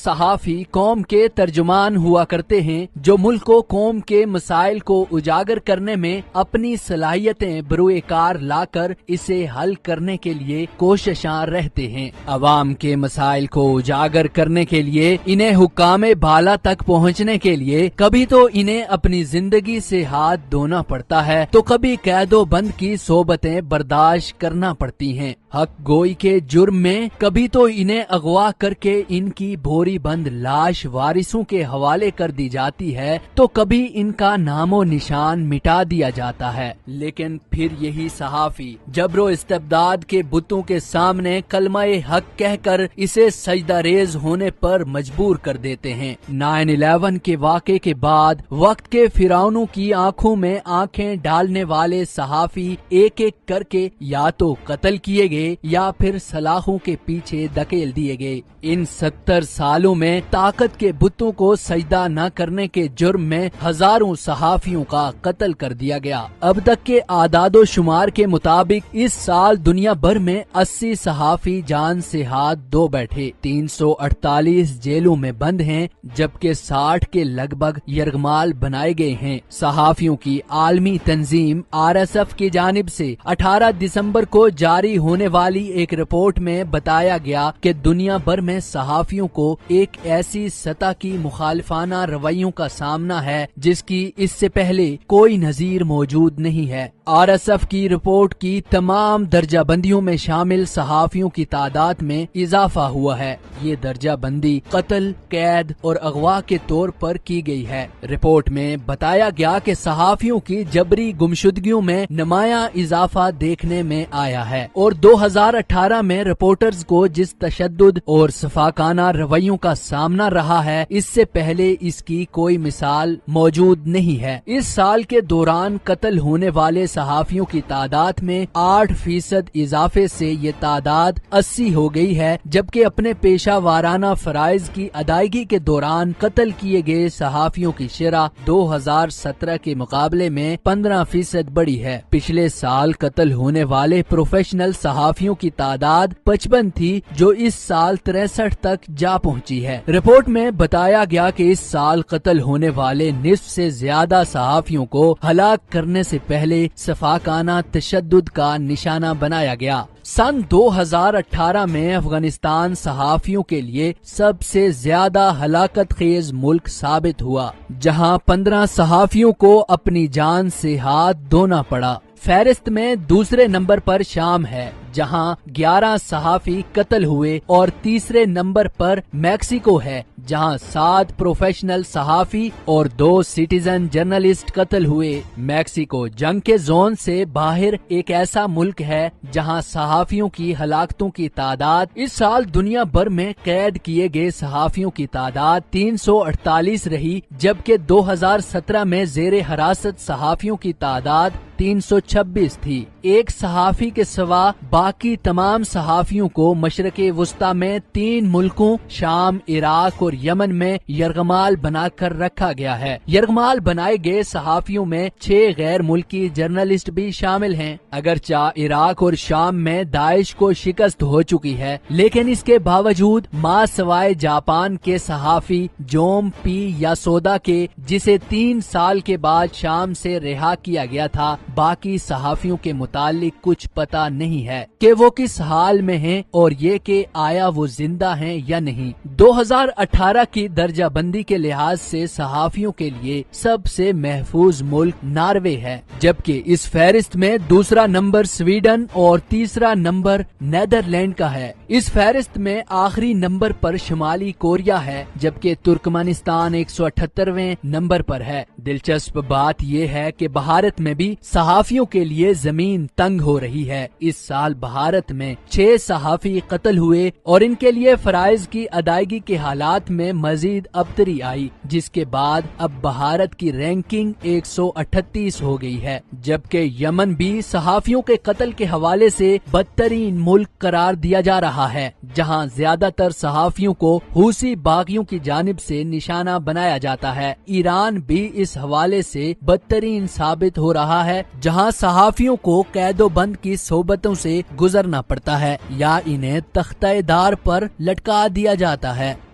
सहाफ़ी कौम के तर्जुमान हुआ करते हैं जो मुल्क को कौम के मसाइल को उजागर करने में अपनी सलाहियतें बरूए कार लाकर इसे हल करने के लिए कोशिशां रहते हैं। अवाम के मसाइल को उजागर करने के लिए इन्हें हुक्कामे बाला तक पहुँचने के लिए कभी तो इन्हें अपनी जिंदगी से हाथ धोना पड़ता है तो कभी कैदो बंद की सोबतें बर्दाश्त करना पड़ती हैं। हक गोई के जुर्म में कभी तो इन्हें अगवा करके इनकी भोरी बंद लाश वारिसों के हवाले कर दी जाती है तो कभी इनका नामो निशान मिटा दिया जाता है। लेकिन फिर यही सहाफ़ी जबरो इस्तेब्दाद के बुतों के सामने कलमाए हक कहकर इसे सजदारेज होने पर मजबूर कर देते हैं। 9/11 के वाक़े के बाद वक्त के फिरौनों की आंखों में आंखें डालने वाले सहाफ़ी एक एक करके या तो कत्ल किए गए या फिर सलाखों के पीछे धकेल दिए गए। इन 70 सालों में ताकत के बुतों को सजदा न करने के जुर्म में हजारों सहाफियों का कत्ल कर दिया गया। अब तक के आदादो शुमार के मुताबिक इस साल दुनिया भर में 80 सहाफी जान से हाथ धो बैठे। 348 जेलों में बंद हैं जबकि 60 के लगभग यरगमाल बनाए गए हैं। सहाफियों की आलमी तंजीम RSF की जानिब से 18 दिसंबर को जारी होने वाली एक रिपोर्ट में बताया गया कि दुनिया भर में सहाफियों को एक ऐसी सतह की मुखालिफाना रवैयों का सामना है जिसकी इससे पहले कोई नजीर मौजूद नहीं है। RSF की रिपोर्ट की तमाम दर्जा बंदियों में शामिल सहाफियों की तादाद में इजाफा हुआ है। ये दर्जा बंदी कत्ल, कैद और अगवा के तौर पर की गई है। रिपोर्ट में बताया गया कि सहाफियों की जबरी गुमशुदगियों में नुमाया इजाफा देखने में आया है और 2018 में रिपोर्टर्स को जिस तशद्दुद और सफाकाना रवैयों का सामना रहा है इससे पहले इसकी कोई मिसाल मौजूद नहीं है। इस साल के दौरान कत्ल होने वाले सहाफियों की तादाद में 8% इजाफे से ये तादाद 80 हो गई है, जबकि अपने पेशा वाराना फराइज की अदायगी के दौरान कत्ल किए गए सहाफियों की शरह 2017 के मुकाबले में 15% बढ़ी है। पिछले साल कत्ल होने वाले प्रोफेशनल सहाफियों की तादाद 55 थी जो इस साल 63 तक जा पहुंची है। रिपोर्ट में बताया गया कि इस साल कत्ल होने वाले निस्फ से ज्यादा सहाफियों को हलाक करने से पहले सफाकाना तशद्दुद का निशाना बनाया गया। सन 2018 में अफगानिस्तान सहाफियों के लिए सबसे ज्यादा हलाकत खेज मुल्क साबित हुआ, जहां 15 सहाफियों को अपनी जान से हाथ धोना पड़ा। फहरिस्त में दूसरे नंबर पर शाम है जहां 11 सहाफी कत्ल हुए और तीसरे नंबर पर मैक्सिको है जहां 7 प्रोफेशनल सहाफी और 2 सिटीजन जर्नलिस्ट कत्ल हुए। मैक्सिको जंग के जोन से बाहर एक ऐसा मुल्क है जहां सहाफियों की हलाकतों की तादाद इस साल दुनिया भर में कैद किए गए सहाफियों की तादाद 348 रही, जबकि 2017 में जेरे हिरासत सहाफियों की तादाद 326 थी। एक सहाफी के सिवा बाकी तमाम सहाफियों को मशरक़े वुस्ता में 3 मुल्कों शाम, इराक और यमन में यरगमाल बनाकर रखा गया है। यरगमाल बनाए गए सहाफियों में 6 गैर मुल्की जर्नलिस्ट भी शामिल हैं। अगरचा इराक और शाम में दाइश को शिकस्त हो चुकी है, लेकिन इसके बावजूद मां सवाए जापान के सहाफी जोम पी यासोदा के, जिसे 3 साल के बाद शाम से रिहा किया गया था, बाकी सहाफियों के मुतालिक कुछ पता नहीं है कि वो किस हाल में हैं और ये कि आया वो जिंदा हैं या नहीं। 2018 की दर्जा बंदी के लिहाज से सहाफियों के लिए सबसे महफूज मुल्क नॉर्वे है, जबकि इस फहरिस्त में दूसरा नंबर स्वीडन और तीसरा नंबर नेदरलैंड का है। इस फहरिस्त में आखिरी नंबर पर शुमाली कोरिया है, जबकि तुर्कमेनिस्तान 178वें नंबर पर है। दिलचस्प बात यह है कि भारत में भी सहाफियों के लिए जमीन तंग हो रही है। इस साल भारत में 6 सहाफी कत्ल हुए और इनके लिए फराइज की अदायगी के हालात में मजीद अबतरी आई, जिसके बाद अब भारत की रैंकिंग 138 हो गई है, जबकि यमन भी सहाफियों के कत्ल के हवाले से बदतरीन मुल्क करार दिया जा रहा है, जहां ज्यादातर सहाफियों को हूसी बागियों की जानिब से निशाना बनाया जाता है। ईरान भी इस हवाले से बदतरीन साबित हो रहा है, जहां सहाफियों को कैदोबंद की सोबतों से गुजरना पड़ता है या इन्हें तख्ते-दार पर लटका दिया जाता है।